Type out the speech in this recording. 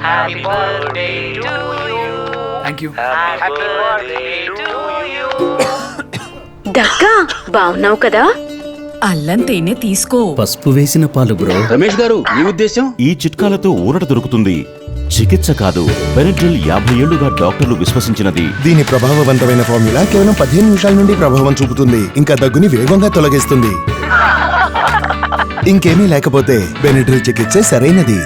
Happy birthday to you. Thank you. Happy birthday to you. దక్కా బాగున్నావు కదా? అల్లం తేనె తీసుకో. పసుపు వేసిన పాలు బ్రో. రమేష్ గారు మీ ఉద్దేశం? ఈ చిట్కాలతో ఊరట దొరుకుతుంది, చికిత్స కాదు. బెనడ్రిల్ 50 ఏళ్లుగా డాక్టర్లు విశ్వసించినది. దీని ప్రభావవంతమైన ఫార్ములా కేవలం 15 నిమిషాల నుండి ప్రభావం చూపుతుంది, ఇంకా దగ్గుని వేగంగా తొలగిస్తుంది. ఇంకేమీ లేకపోతే బెనడ్రిల్ చికిత్సే సరైనది.